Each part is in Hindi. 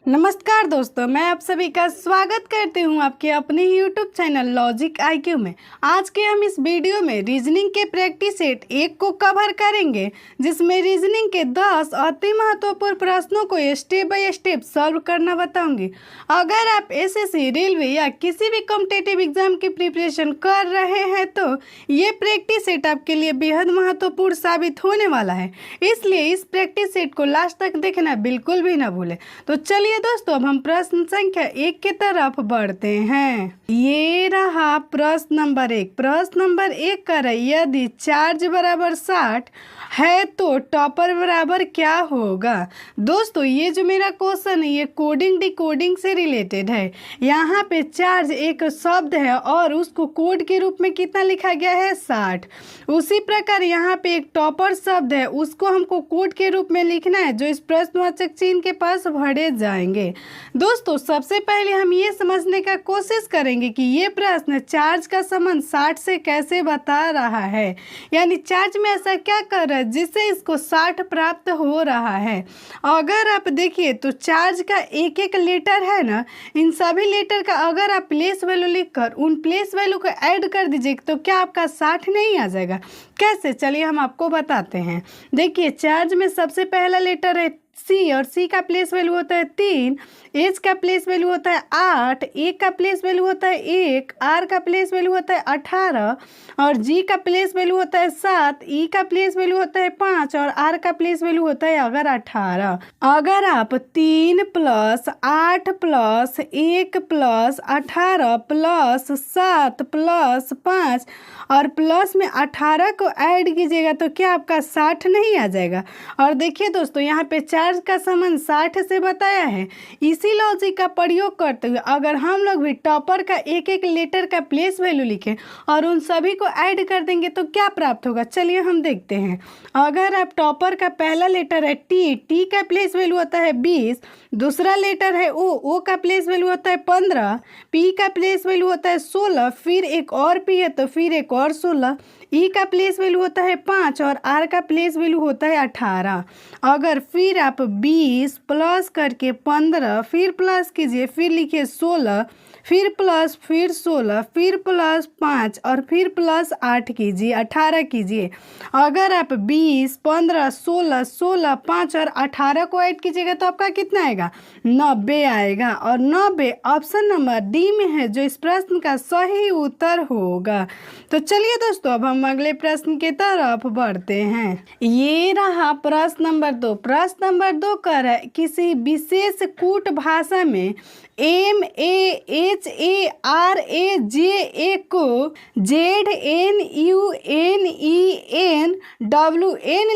नमस्कार दोस्तों, मैं आप सभी का स्वागत करती हूं आपके अपने YouTube चैनल लॉजिक IQ में। आज के हम इस वीडियो में रीजनिंग के प्रैक्टिस सेट 1 को कवर करेंगे, जिसमें रीजनिंग के 10 अति महत्वपूर्ण प्रश्नों को स्टेप बाय स्टेप सॉल्व करना बताऊंगी। अगर आप SSC, रेलवे या किसी भी कॉम्पिटिटिव एग्जाम की प्रिपरेशन कर रहे हैं तो ये प्रैक्टिस सेट आपके लिए बेहद महत्वपूर्ण साबित होने वाला है, इसलिए इस प्रैक्टिस सेट को लास्ट तक देखना बिल्कुल भी ना भूलें। तो चलिए दोस्तों, अब हम प्रश्न संख्या 1 की तरफ बढ़ते हैं। ये रहा प्रश्न नंबर 1। प्रश्न नंबर 1 का है, यदि चार्ज बराबर 60 है तो टॉपर बराबर क्या होगा। दोस्तों, ये जो मेरा क्वेश्चन है ये कोडिंग डिकोडिंग से रिलेटेड है। यहाँ पे चार्ज एक शब्द है और उसको कोड के रूप में कितना लिखा गया है, 60। उसी प्रकार यहाँ पे एक टॉपर शब्द है, उसको हमको कोड के रूप में लिखना है, जो इस प्रश्नवाचक चिन्ह के पास भरे जाएंगे। दोस्तों, सबसे पहले हम ये समझने का कोशिश करेंगे कि ये प्रश्न चार्ज का संबंध 60 से कैसे बता रहा है, यानी चार्ज में ऐसा क्या कर रहा है जिससे इसको 60 प्राप्त हो रहा है। अगर आप देखिए तो चार्ज का एक एक लेटर है ना, इन सभी लेटर का अगर आप प्लेस वैल्यू लिखकर उन प्लेस वैल्यू को ऐड कर दीजिए तो क्या आपका 60 नहीं आ जाएगा। कैसे, चलिए हम आपको बताते हैं। देखिए, चार्ज में सबसे पहला लेटर है सी और सी का प्लेस वैल्यू होता है 3, एच का प्लेस वैल्यू होता है 8, ए का प्लेस वैल्यू होता है 1, आर का प्लेस वैल्यू होता है 18 और जी का प्लेस वैल्यू होता है 7, ई का प्लेस वैल्यू होता है 5 और आर का प्लेस वैल्यू होता है अगर 18। अगर आप 3 + 8 + 1 + 18 + 7 + 5 और प्लस में 18 को ऐड कीजिएगा तो क्या आपका 60 नहीं आ जाएगा। और देखिए दोस्तों, यहाँ पे चार्ज का संबंध 60 से बताया है। इसी लॉजिक का प्रयोग करते हुए अगर हम लोग भी टॉपर का एक एक लेटर का प्लेस वैल्यू लिखें और उन सभी को ऐड कर देंगे तो क्या प्राप्त होगा, चलिए हम देखते हैं। अगर आप टॉपर का पहला लेटर है टी का प्लेस वैल्यू होता है 20, दूसरा लेटर है ओ का प्लेस वैल्यू होता है 15, पी का प्लेस वैल्यू होता है 16, फिर एक और पी है तो फिर एक और 16, ई का प्लेस वैल्यू होता है 5 और आर का प्लेस वैल्यू होता है 18। अगर फिर आप 20 प्लस करके 15 फिर प्लस कीजिए, फिर लिखिए 16, फिर प्लस, फिर 16, फिर प्लस 5 और फिर प्लस 8 कीजिए, 18 कीजिए। अगर आप 20, 15, 16, 16, 5 और 18 को ऐड कीजिएगा तो आपका कितना आएगा, 90 आएगा। और 90 ऑप्शन नंबर डी में है, जो इस प्रश्न का सही उत्तर होगा। तो चलिए दोस्तों, अब हम अगले प्रश्न की तरफ बढ़ते हैं। ये रहा प्रश्न नंबर 2। प्रश्न नंबर 2 कर है, किसी विशेष कूट भाषा में MAHARAJA को ZNUNENWN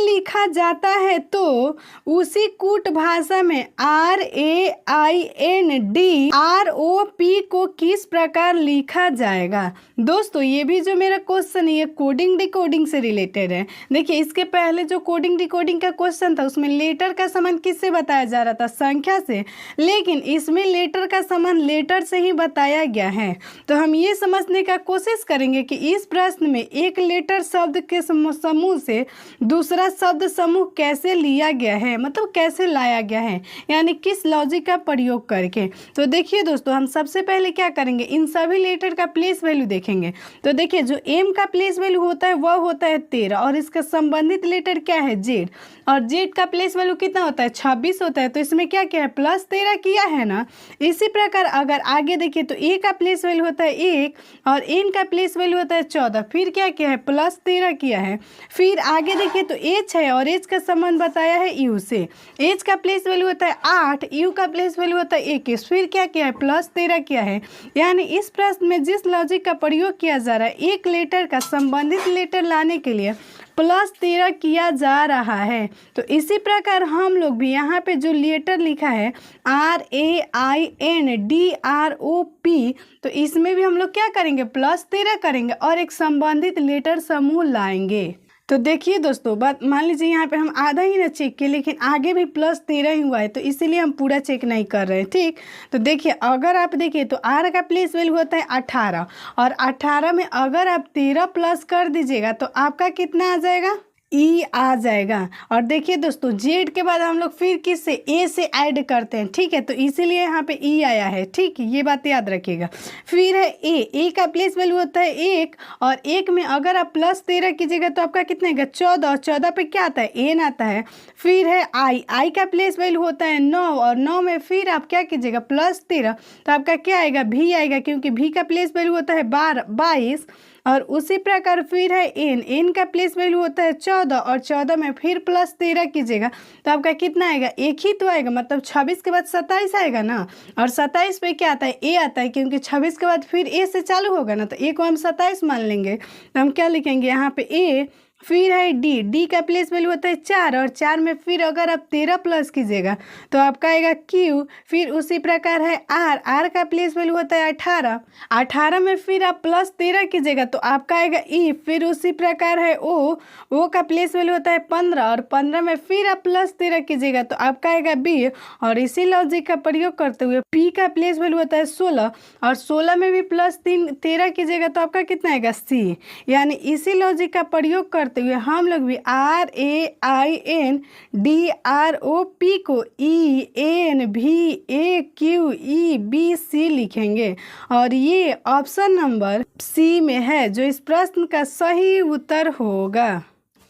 लिखा जाता है तो उसी कूट भाषा में RAINDROP को किस प्रकार लिखा जाएगा। दोस्तों, ये भी जो मेरा क्वेश्चन है ये कोडिंग डिकोडिंग से रिलेटेड है। देखिए, इसके पहले जो कोडिंग डिकोडिंग का क्वेश्चन था उसमें लेटर का संबंध किससे बताया जा रहा था, संख्या से, लेकिन इसमें लेटर का संबंध लेटर से ही बताया गया है। तो हम ये समझने का कोशिश करेंगे कि इस प्रश्न में एक लेटर शब्द के समूह से दूसरा शब्द समूह कैसे लिया गया है, मतलब कैसे लाया गया है, यानी किस लॉजिक का प्रयोग करके। तो देखिए दोस्तों, हम सबसे पहले क्या करेंगे, इन सभी लेटर का प्लेस वैल्यू देखेंगे। तो देखिए, जो एम का प्लेस वैल्यू होता है वह होता है 13 और इसका संबंधित लेटर क्या है, जेड, और जेड का प्लेस वैल्यू कितना होता है, 26 होता है। तो इसमें क्या किया है, प्लस 13 किया है ना। इसी प्रकार अगर आगे देखिए तो ए का प्लेस वैल्यू होता है 1 और एन का प्लेस वैल्यू होता है 14, फिर क्या किया है, प्लस 13 किया है। फिर आगे देखिए तो एच है और एच का संबंध बताया है यू से, एच का प्लेस वैल्यू होता है 8, यू का प्लेस वैल्यू होता है 21, फिर क्या किया है, प्लस 13 किया है। यानी इस प्रश्न में जिस लॉजिक का प्रयोग किया जा रहा है, एक लेटर का संबंधित लेटर लाने के लिए प्लस 13 किया जा रहा है। तो इसी प्रकार हम लोग भी यहाँ पे जो लेटर लिखा है RAINDROP, तो इसमें भी हम लोग क्या करेंगे, प्लस 13 करेंगे और एक संबंधित लेटर समूह लाएंगे। तो देखिए दोस्तों, बात मान लीजिए यहाँ पे हम आधा ही ना चेक किए, लेकिन आगे भी प्लस 13 ही हुआ है, तो इसीलिए हम पूरा चेक नहीं कर रहे हैं। ठीक, तो देखिए, अगर आप देखिए तो आर का प्लेस वैल्यू होता है 18 और 18 में अगर आप 13 प्लस कर दीजिएगा तो आपका कितना आ जाएगा, ई आ जाएगा। और देखिए दोस्तों, जेड के बाद हम लोग फिर किससे, ए से ऐड करते हैं, ठीक है, तो इसीलिए यहाँ पे ई आया है, ठीक, ये बात याद रखिएगा। फिर है ए का प्लेस वैल्यू होता है 1, और 1 में अगर आप +13 कीजिएगा तो आपका कितना आएगा 14, और 14 पे क्या आता है, एन आता है। फिर है आई का प्लेस वैल्यू होता है 9, और 9 में फिर आप क्या कीजिएगा +13, तो आपका क्या आएगा, भी आएगा, क्योंकि भी का प्लेस वैल्यू होता है 22। और उसी प्रकार फिर है एन का प्लेस वैल्यू होता है 14, और 14 में फिर +13 कीजिएगा तो आपका कितना आएगा, एक ही तो आएगा, मतलब 26 के बाद 27 आएगा ना। और 27 पे क्या आता है, ए आता है, क्योंकि 26 के बाद फिर ए से चालू होगा ना, तो ए को हम 27 मान लेंगे। तो हम क्या लिखेंगे यहाँ पे ए, फिर है डी का प्लेस वैल्यू होता है 4, और 4 में फिर अगर आप 13 प्लस कीजिएगा तो आपका आएगा क्यू। फिर उसी प्रकार है आर का प्लेस वैल्यू होता है 18, 18 में फिर आप +13 कीजिएगा तो आपका आएगा ई। फिर उसी प्रकार है ओ का प्लेस वैल्यू होता है 15, और 15 में फिर आप +13 कीजिएगा तो आपका आएगा बी। और इसी लॉजिक का प्रयोग करते हुए पी का प्लेस वैल्यू होता है 16, और 16 में भी +13 कीजिएगा तो आपका कितना आएगा सी। यानी इसी लॉजिक का प्रयोग करते हुए हम लोग भी RAINDROP को ENVAQEBC लिखेंगे, और ये ऑप्शन नंबर सी में है जो इस प्रश्न का सही उत्तर होगा।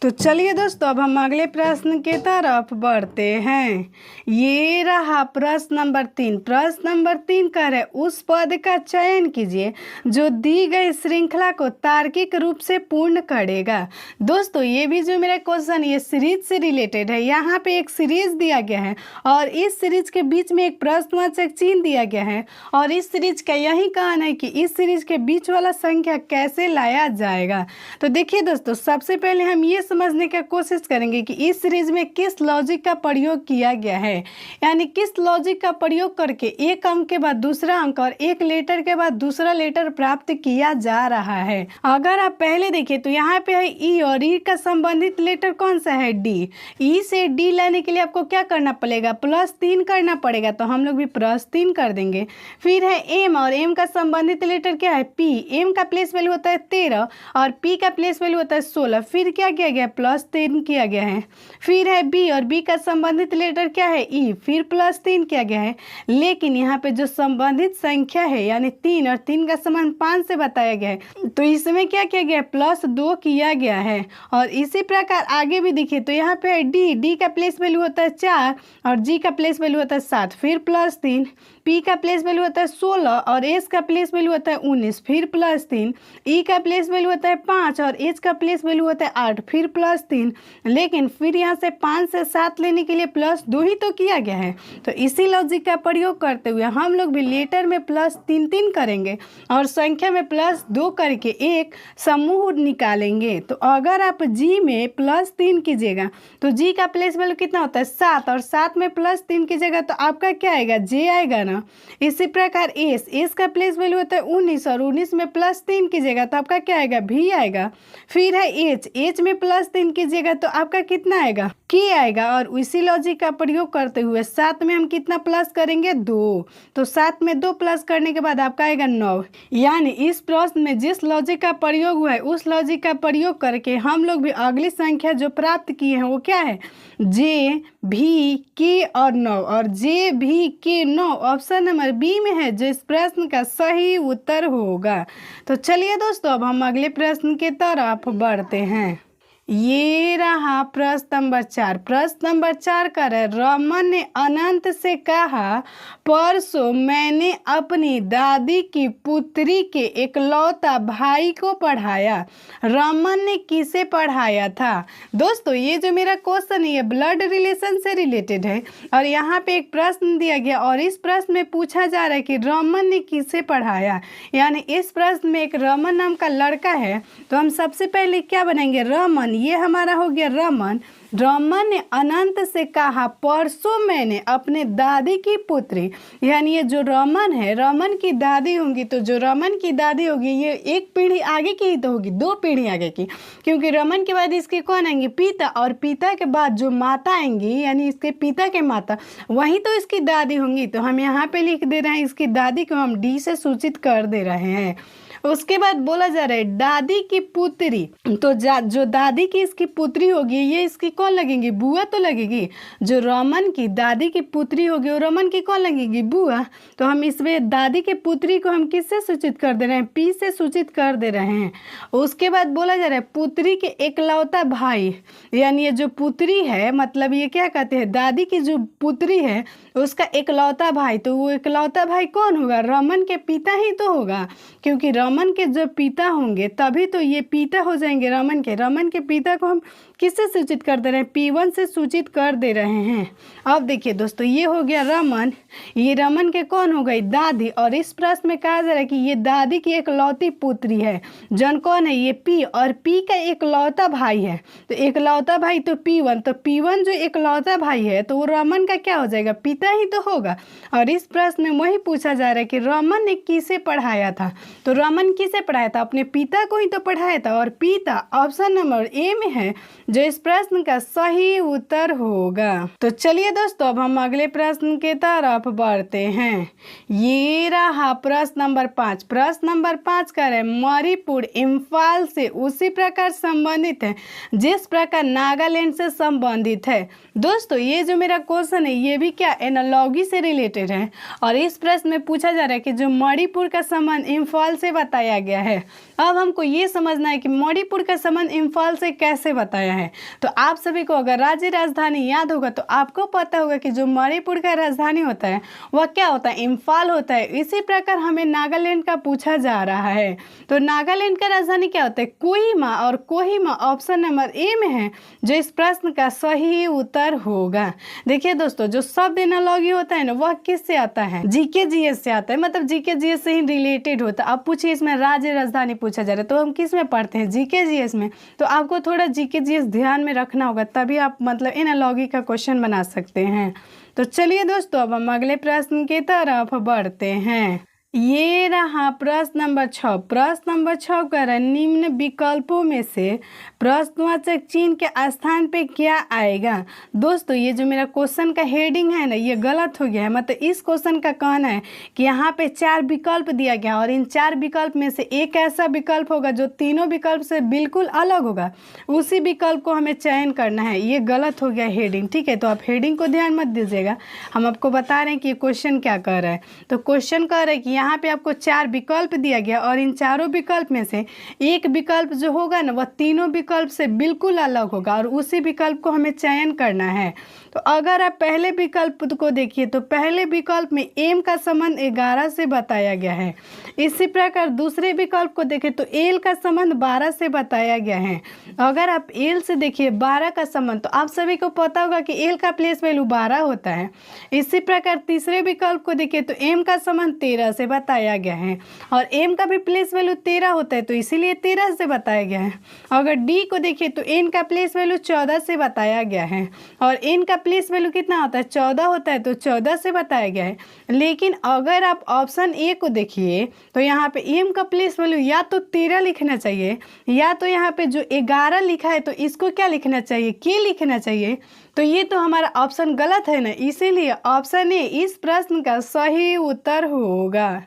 तो चलिए दोस्तों, अब हम अगले प्रश्न की तरफ बढ़ते हैं। ये रहा प्रश्न नंबर 3। प्रश्न नंबर 3 कह रहे उस पद का चयन कीजिए जो दी गई श्रृंखला को तार्किक रूप से पूर्ण करेगा। दोस्तों, ये भी जो मेरा क्वेश्चन ये सीरीज से रिलेटेड है। यहाँ पे एक सीरीज दिया गया है और इस सीरीज के बीच में एक प्रश्नवाचक चिन्ह दिया गया है, और इस सीरीज का यही कहना है कि इस सीरीज के बीच वाला संख्या कैसे लाया जाएगा। तो देखिए दोस्तों, सबसे पहले हम ये समझने की कोशिश करेंगे कि इस सीरीज में किस लॉजिक का प्रयोग किया गया है, यानी किस लॉजिक का प्रयोग करके एक अंक के बाद दूसरा अंक और एक लेटर के बाद दूसरा लेटर प्राप्त किया जा रहा है। अगर आप पहले देखिए तो यहाँ पे है ई, और ई का संबंधित लेटर कौन सा है, डी। ई से डी लाने के लिए आपको क्या करना पड़ेगा, +3 करना पड़ेगा, तो हम लोग भी +3 कर देंगे। फिर है एम, और एम का संबंधित लेटर क्या है, पी। एम का प्लेस वैल्यू होता है 13 और पी का प्लेस वैल्यू होता है 16। फिर क्या किया गया, +3 किया गया है। फिर है बी, और बी का संबंधित लेटर क्या है, ई। फिर +3 किया गया है, लेकिन यहाँ पे जो संबंधित संख्या है यानी 3, और 3 का समान 5 से बताया गया है, तो इसमें क्या किया गया, +2 किया गया है। और इसी प्रकार आगे भी देखिए तो यहाँ पे डी का प्लेस वैल्यू होता है 4, और जी का प्लेस वैल्यू होता है 7। फिर +3, पी का प्लेस वैल्यू होता है 16, और एस का प्लेस वैल्यू होता है 19। फिर +3, ई का प्लेस वैल्यू होता है 5, और एच का प्लेस वैल्यू होता है 8। फिर +3, लेकिन फिर यहाँ से 5 से 7 लेने के लिए +2 ही तो किया गया है। तो इसी लॉजिक का प्रयोग करते हुए हम लोग भी लेटर में +3 करेंगे और संख्या में +2 करके एक समूह निकालेंगे। तो अगर आप जी में +3 कीजिएगा तो जी का प्लेस वैल्यू कितना होता है 7, और 7 में +3 कीजिएगा तो आपका क्या आएगा, जे आएगा ना। इसी प्रकार एस का प्लेस वैल्यू होता है 19, और 19 में +3 कीजिएगा तो आपका क्या आएगा, भी आएगा। फिर है एच में +3 कीजिएगा तो आपका कितना आएगा, के आएगा। और उसी लॉजिक का प्रयोग करते हुए 7 में हम कितना प्लस करेंगे, 2, तो 7 में 2 प्लस करने के बाद आपका आएगा 9। यानी इस प्रश्न में जिस लॉजिक का प्रयोग हुआ है उस लॉजिक का प्रयोग करके हम लोग भी अगली संख्या जो प्राप्त किए हैं वो क्या है, जे, भी, के और 9, और जे, भी, के, 9 ऑप्शन नंबर बी में है जो इस प्रश्न का सही उत्तर होगा। तो चलिए दोस्तों, अब हम अगले प्रश्न की तरफ बढ़ते हैं। ये रहा प्रश्न नंबर 4। प्रश्न नंबर 4 कर रमन ने अनंत से कहा, परसों मैंने अपनी दादी की पुत्री के इकलौता भाई को पढ़ाया। रमन ने किसे पढ़ाया था। दोस्तों, ये जो मेरा क्वेश्चन है ये ब्लड रिलेशन से रिलेटेड है, और यहाँ पे एक प्रश्न दिया गया और इस प्रश्न में पूछा जा रहा है कि रमन ने किसे पढ़ाया। यानी इस प्रश्न में एक रमन नाम का लड़का है, तो हम सबसे पहले क्या बनाएंगे, रमन, ये हमारा हो गया रमन। रमन ने अनंत से कहा, परसों मैंने अपने दादी की पुत्री, यानी ये जो रमन है रमन की दादी होंगी, तो जो रमन की दादी होगी ये एक पीढ़ी आगे की ही तो होगी, 2 पीढ़ी आगे की, क्योंकि रमन के बाद इसके कौन आएंगे, पिता, और पिता के बाद जो माता आएंगी यानी इसके पिता के माता, वही तो इसकी दादी होंगी। तो हम यहाँ पे लिख दे रहे हैं इसकी दादी को हम डी से सूचित कर दे रहे हैं। उसके बाद बोला जा रहा है दादी की पुत्री, तो जो दादी की इसकी पुत्री होगी ये इसकी कौन लगेगी, बुआ तो लगेगी। जो रमन की दादी की पुत्री होगी वो रमन की कौन लगेगी, बुआ। तो हम इसमें दादी की पुत्री को हम किससे सूचित कर दे रहे हैं, पी से सूचित कर दे रहे हैं। उसके बाद बोला जा रहा है पुत्री के एकलौता भाई, यानी ये जो पुत्री है मतलब ये क्या कहते हैं, दादी की जो पुत्री है उसका एकलौता भाई, तो वो एकलौता भाई कौन होगा, रमन के पिता ही तो होगा, क्योंकि रमन के जो पिता होंगे तभी तो ये पिता हो जाएंगे रमन के पिता को हम किससे सूचित कर दे रहे हैं, P1 से सूचित कर दे रहे हैं। अब देखिए दोस्तों ये हो गया रमन, ये रमन के कौन हो गई, दादी। और इस प्रश्न में कहा जा रहा है कि ये दादी की एकलौती पुत्री है, जन कौन है, ये P, और P का एकलौता भाई है, तो एकलौता भाई तो P1, तो P1 जो एकलौता भाई है तो वो रमन का क्या हो जाएगा, पिता ही तो होगा। और इस प्रश्न में वही पूछा जा रहा है कि रमन ने किसे पढ़ाया था, तो रमन किसे पढ़ाया था, अपने पिता को ही तो पढ़ाया था, और पिता ऑप्शन नंबर ए में है जो इस प्रश्न का सही उत्तर होगा। तो चलिए दोस्तों अब हम अगले प्रश्न के तरफ बढ़ते हैं। ये रहा प्रश्न नंबर 5। प्रश्न नंबर 5 कह रहे मणिपुर इम्फाल से उसी प्रकार संबंधित है जिस प्रकार नागालैंड से संबंधित है। दोस्तों ये जो मेरा क्वेश्चन है ये भी क्या एनालॉजी से रिलेटेड है, और इस प्रश्न में पूछा जा रहा है कि जो मणिपुर का संबंध इम्फाल से बताया गया है। अब हमको ये समझना है कि मणिपुर का संबंध इम्फाल से कैसे बताया है। तो आप सभी को अगर राज्य राजधानी याद होगा तो आपको पता होगा कि जो मणिपुर का राजधानी होता है वह क्या होता है, इम्फाल होता है। इसी प्रकार हमें नागालैंड का पूछा जा रहा है, तो नागालैंड का राजधानी क्या होता है, कोहिमा, और कोहिमा ऑप्शन नंबर ए में है जो इस प्रश्न का सही उत्तर होगा। देखिए दोस्तों जो शब्द एनालॉजी होता है ना वह किससे आता है, जीके जीएस से आता है, मतलब जीके जीएस से ही रिलेटेड होता है। अब पूछिए इसमें राज्य राजधानी पूछा जा रहा है तो हम किस में पढ़ते हैं, जीके जीएस में, तो आपको थोड़ा जीके जीएस ध्यान में रखना होगा तभी आप मतलब एनालॉजी का क्वेश्चन बना सकते हैं। तो चलिए दोस्तों अब हम अगले प्रश्न की तरफ बढ़ते हैं। ये रहा प्रश्न नंबर 6। प्रश्न नंबर 6 कह रहा है निम्न विकल्पों में से प्रश्नवाचक चिन्ह के स्थान पे क्या आएगा। दोस्तों ये जो मेरा क्वेश्चन का हेडिंग है ना ये गलत हो गया है, मतलब इस क्वेश्चन का कहना है कि यहाँ पे 4 विकल्प दिया गया और इन 4 विकल्प में से एक ऐसा विकल्प होगा जो तीनों विकल्प से बिल्कुल अलग होगा, उसी विकल्प को हमें चयन करना है। ये गलत हो गया हेडिंग, ठीक है, तो आप हेडिंग को ध्यान मत दीजिएगा, हम आपको बता रहे हैं कि ये क्वेश्चन क्या कर रहा है। तो क्वेश्चन कह रहा है कि यहाँ पे आपको 4 विकल्प दिया गया और इन चारों विकल्प में से एक विकल्प जो होगा ना वह तीनों विकल्प से बिल्कुल अलग होगा और उसी विकल्प को हमें चयन करना है। तो अगर आप पहले विकल्प को देखिए तो पहले विकल्प में एम का संबंध 11 से बताया गया है। इसी प्रकार दूसरे विकल्प को देखें तो एल का संबंध 12 से बताया गया है। अगर आप एल से देखिए 12 का संबंध, तो आप सभी को पता होगा कि एल का प्लेस वैल्यू 12 होता है। इसी प्रकार तीसरे विकल्प को देखिए तो एम का संबंध 13 से बताया गया है और एम का भी प्लेस वैल्यू 13 होता है तो इसीलिए 13 से बताया गया है। अगर डी को देखिए तो एन का प्लेस वैल्यू 14 से बताया गया है और एन का प्लेस वैल्यू कितना होता है, 14 होता है, तो 14 से बताया गया है। लेकिन अगर आप ऑप्शन ए को देखिए तो यहाँ पे एम का प्लेस वैल्यू या तो 13 लिखना चाहिए या तो यहाँ पे जो 11 लिखा है तो इसको क्या लिखना चाहिए, के लिखना चाहिए। तो ये तो हमारा ऑप्शन गलत है ना, इसीलिए ऑप्शन ए इस प्रश्न का सही उत्तर होगा।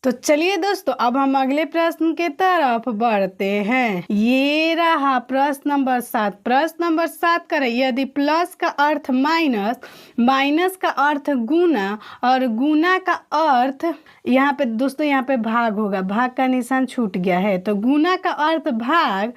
तो चलिए दोस्तों अब हम अगले प्रश्न के तरफ बढ़ते हैं। ये रहा प्रश्न नंबर 7। प्रश्न नंबर 7 करें यदि प्लस का अर्थ माइनस, माइनस का अर्थ गुना और गुना का अर्थ यहाँ पे दोस्तों यहाँ पे भाग होगा, भाग का निशान छूट गया है, तो गुना का अर्थ भाग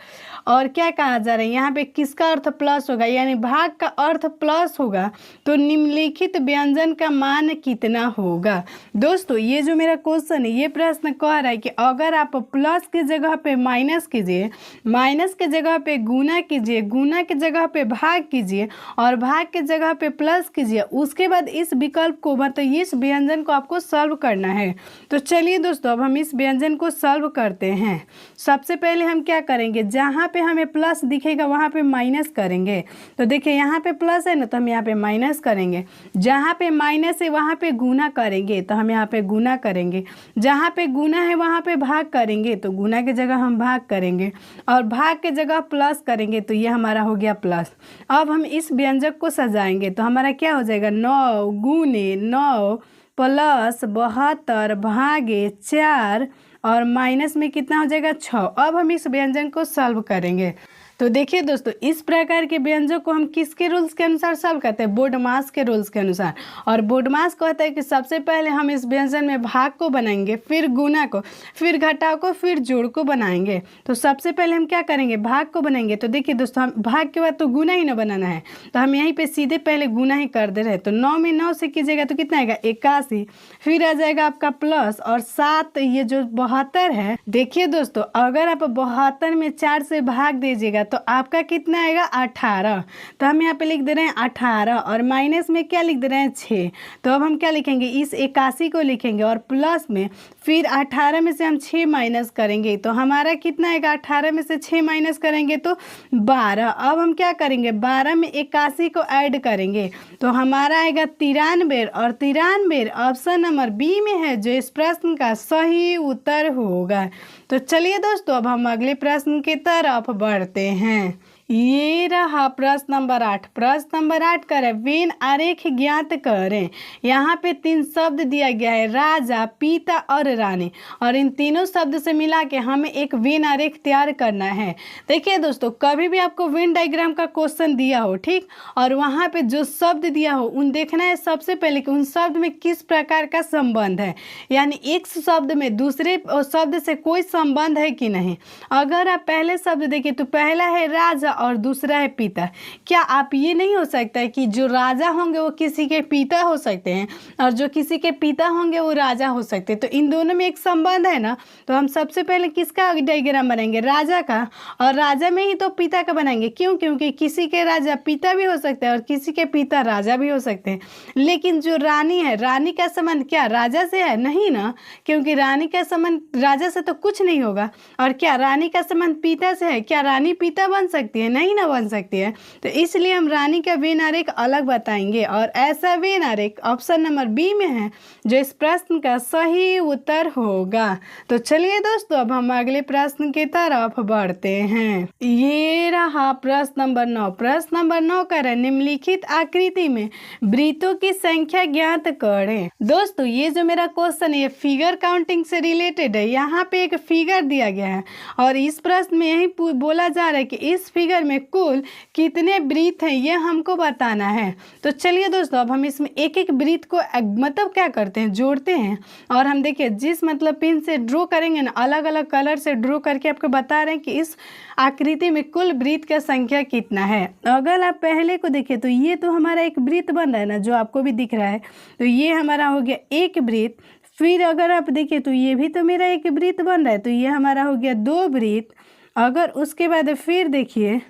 और क्या कहा जा रहा है यहाँ पे किसका अर्थ प्लस होगा, यानी भाग का अर्थ प्लस होगा, तो निम्नलिखित व्यंजन का मान कितना होगा। दोस्तों ये जो मेरा क्वेश्चन है ये प्रश्न कह रहा है कि अगर आप प्लस की जगह पे माइनस कीजिए, माइनस के जगह पे गुना कीजिए, गुना की जगह पे भाग कीजिए और भाग के जगह पे प्लस कीजिए, उसके बाद इस विकल्प को मतलब इस व्यंजन को आपको सॉल्व करना है। तो चलिए दोस्तों अब हम इस व्यंजन को सॉल्व करते हैं। सबसे पहले हम क्या करेंगे, जहाँ पे हमें प्लस दिखेगा वहाँ पे माइनस करेंगे। तो देखिए यहाँ पे प्लस है ना तो हम यहाँ पे माइनस करेंगे, जहाँ पे माइनस है वहाँ पे गुना करेंगे तो हम यहाँ पे गुना करेंगे, जहाँ पे गुना है वहाँ पे भाग करेंगे तो गुना की जगह हम भाग करेंगे और भाग के जगह प्लस करेंगे, तो ये हमारा हो गया प्लस। अब हम इस व्यंजक को सजाएंगे तो हमारा क्या हो जाएगा, 9 गुने 9 प्लस 72 भागे 4 और माइनस में कितना हो जाएगा 6। अब हम इस व्यंजन को सॉल्व करेंगे। तो देखिए दोस्तों, इस प्रकार के व्यंजन को हम किसके रूल्स के अनुसार सॉल्व करते हैं? बोडमास के रूल्स के अनुसार। और बोडमास कहता है कि सबसे पहले हम इस व्यंजन में भाग को बनाएंगे, फिर गुना को, फिर घटाव को, फिर जोड़ को बनाएंगे। तो सबसे पहले हम क्या करेंगे? भाग को बनाएंगे। तो देखिए दोस्तों, हम भाग के बाद तो गुना ही ना बनाना है, तो हम यहीं पे सीधे पहले गुना ही कर दे रहे हैं। तो 9 में 9 से कीजिएगा तो कितना आएगा? 81। फिर आ जाएगा आपका प्लस और 7, ये जो 72 है। देखिए दोस्तों, अगर आप 72 में 4 से भाग दीजिएगा तो आपका कितना आएगा? 18। तो हम यहाँ पे लिख दे रहे हैं 18 और माइनस में क्या लिख दे रहे हैं? 6। तो अब हम क्या लिखेंगे? इस 81 को लिखेंगे और प्लस में फिर 18 में से हम 6 माइनस करेंगे तो हमारा कितना आएगा? 18 में से 6 माइनस करेंगे तो 12। अब हम क्या करेंगे? 12 में 81 को ऐड करेंगे तो हमारा आएगा 93 और 93 ऑप्शन नंबर बी में है, जो इस प्रश्न का सही उत्तर होगा। तो चलिए दोस्तों, अब हम अगले प्रश्न की तरफ बढ़ते हैं। ये रहा प्रश्न नंबर 8। प्रश्न नंबर 8 करें वेन आरेख ज्ञात करें। यहाँ पे 3 शब्द दिया गया है, राजा, पिता और रानी, और इन तीनों शब्द से मिला के हमें एक वेन आरेख तैयार करना है। देखिए दोस्तों, कभी भी आपको वेन डायग्राम का क्वेश्चन दिया हो, ठीक, और वहाँ पे जो शब्द दिया हो उन देखना है सबसे पहले कि उन शब्द में किस प्रकार का संबंध है, यानी एक शब्द में दूसरे शब्द से कोई संबंध है कि नहीं। अगर आप पहले शब्द देखिए तो पहला है राजा और दूसरा है पिता। क्या आप ये नहीं हो सकता है कि जो राजा होंगे वो किसी के पिता हो सकते हैं और जो किसी के पिता होंगे वो राजा हो सकते हैं? तो इन दोनों में एक संबंध है ना। तो हम सबसे पहले किसका डायग्राम बनाएंगे? राजा का, और राजा में ही तो पिता का बनाएंगे। क्यों? क्योंकि किसी के राजा पिता भी हो सकते हैं और किसी के पिता राजा भी हो सकते हैं। लेकिन जो रानी है, रानी का संबंध क्या राजा से है? नहीं ना, क्योंकि रानी का संबंध राजा से तो कुछ नहीं होगा। और क्या रानी का संबंध पिता से है? क्या रानी पिता बन सकती है? नहीं ना बन सकती है। तो इसलिए हम रानी का वेन आरेख अलग बताएंगे और ऐसा वेन आरेख ऑप्शन नंबर बी में है, जो इस प्रश्न का सही उत्तर होगा। तो चलिए दोस्तों, अब हम अगले प्रश्न की तरफ बढ़ते हैं। ये रहा प्रश्न नंबर 9। प्रश्न नंबर 9 करें निम्नलिखित आकृति में वृत्तों की संख्या ज्ञात करें। दोस्तों, ये जो मेरा क्वेश्चन है ये फिगर काउंटिंग से रिलेटेड है। यहाँ पे एक फिगर दिया गया है और इस प्रश्न में यही बोला जा रहा है कि इस फिगर में कुल कितने वृत्त हैं ये हमको बताना है। तो चलिए दोस्तों, अब हम इसमें एक एक वृत्त को मतलब क्या करते हैं? जोड़ते हैं। और हम देखिए जिस मतलब पिन से ड्रॉ करेंगे ना, अलग अलग कलर से ड्रॉ करके आपको बता रहे हैं कि इस आकृति में कुल वृत्त का संख्या कितना है। अगर आप पहले को देखिए तो ये तो हमारा एक वृत्त बन रहा है ना, जो आपको भी दिख रहा है। तो ये हमारा हो गया एक वृत्त। फिर अगर आप देखिए तो ये भी तो मेरा एक वृत्त बन रहा है, तो ये हमारा हो गया 2 वृत्त। अगर उसके बाद फिर देखिए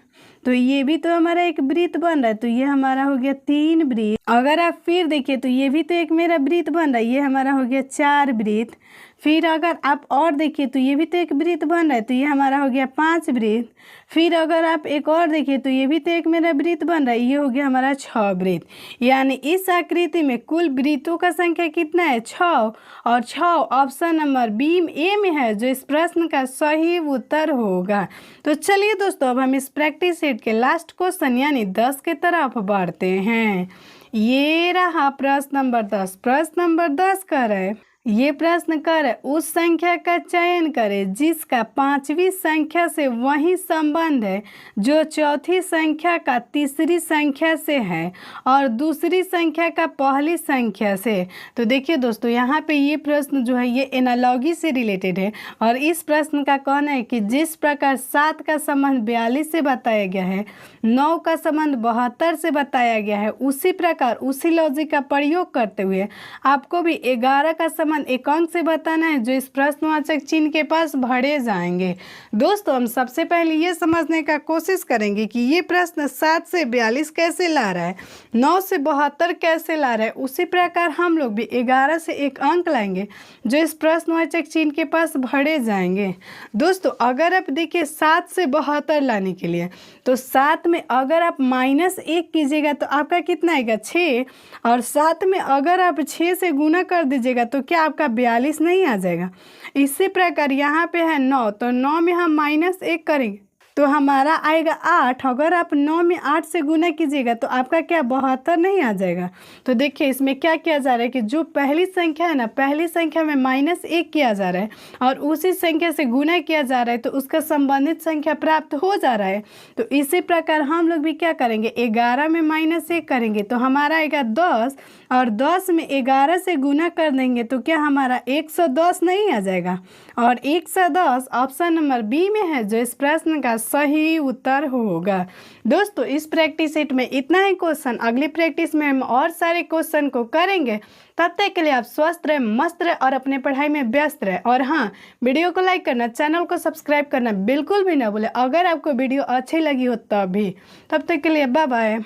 तो ये भी तो हमारा एक वृत्त बन रहा है, तो ये हमारा हो गया 3 वृत्त। अगर आप फिर देखिए तो ये भी तो एक मेरा वृत्त बन रहा है, ये हमारा हो गया 4 वृत्त। फिर अगर आप और देखिए तो ये भी तो एक वृत्त बन रहा है, तो ये हमारा हो गया 5 वृत्त। फिर अगर आप एक और देखिए तो ये भी तो एक मेरा वृत्त बन रहा है, ये हो गया हमारा 6 वृत्त। यानी इस आकृति में कुल वृत्तों का संख्या कितना है? 6। और 6 ऑप्शन नंबर बी ए में है, जो इस प्रश्न का सही उत्तर होगा। तो चलिए दोस्तों, अब हम इस प्रैक्टिस सेट के लास्ट क्वेश्चन यानी 10 के तरफ बढ़ते हैं। ये रहा प्रश्न नंबर 10। प्रश्न नंबर 10 का है ये प्रश्न कर उस संख्या का चयन करें जिसका 5वीं संख्या से वही संबंध है जो चौथी संख्या का तीसरी संख्या से है और दूसरी संख्या का पहली संख्या से। तो देखिए दोस्तों, यहाँ पे ये प्रश्न जो है ये एनालॉजी से रिलेटेड है और इस प्रश्न का कहना है कि जिस प्रकार 7 का संबंध 42 से बताया गया है, 9 का संबंध 72 से बताया गया है, उसी प्रकार उसी लॉजिक का प्रयोग करते हुए आपको भी 11 का संबंध एक अंक से बताना है, जो इस प्रश्नवाचक चिन्ह के पास भरे जाएंगे। दोस्तों, हम सबसे पहले ये समझने का कोशिश करेंगे कि ये प्रश्न 7 से 42 कैसे ला रहा है, 9 से 72 कैसे ला रहा है। उसी प्रकार हम लोग भी 11 से एक अंक लाएंगे जो इस प्रश्नवाचक चिन्ह के पास भरे जाएंगे। दोस्तों, अगर आप देखिए 7 से 72 लाने के लिए तो 7 में अगर आप -1 कीजिएगा तो आपका कितना आएगा? 6। और 7 में अगर आप 6 से गुना कर दीजिएगा तो क्या आपका 42 नहीं आ जाएगा? इसी प्रकार यहाँ पे है 9, तो 9 में हम -1 करेंगे तो हमारा आएगा 8। अगर आप 9 में 8 से गुना कीजिएगा तो आपका क्या 72 नहीं आ जाएगा। तो देखिए इसमें क्या किया जा रहा है कि जो पहली संख्या है ना, पहली संख्या में -1 किया जा रहा है और उसी संख्या से गुना किया जा रहा है तो उसका संबंधित संख्या प्राप्त हो जा रहा है। तो इसी प्रकार हम लोग भी क्या करेंगे, 11 में -1 करेंगे तो हमारा आएगा 10 और 10 में 11 से गुना कर देंगे तो क्या हमारा 110 नहीं आ जाएगा। और 110 ऑप्शन नंबर बी में है जो इस प्रश्न का सही उत्तर होगा। दोस्तों इस प्रैक्टिस सेट में इतना ही क्वेश्चन, अगली प्रैक्टिस में हम और सारे क्वेश्चन को करेंगे। तब तक के लिए आप स्वस्थ रहे, मस्त रहे और अपने पढ़ाई में व्यस्त रहे। और हाँ, वीडियो को लाइक करना, चैनल को सब्सक्राइब करना बिल्कुल भी ना भूले अगर आपको वीडियो अच्छी लगी हो तब भी। तब तक के लिए बाय बाय।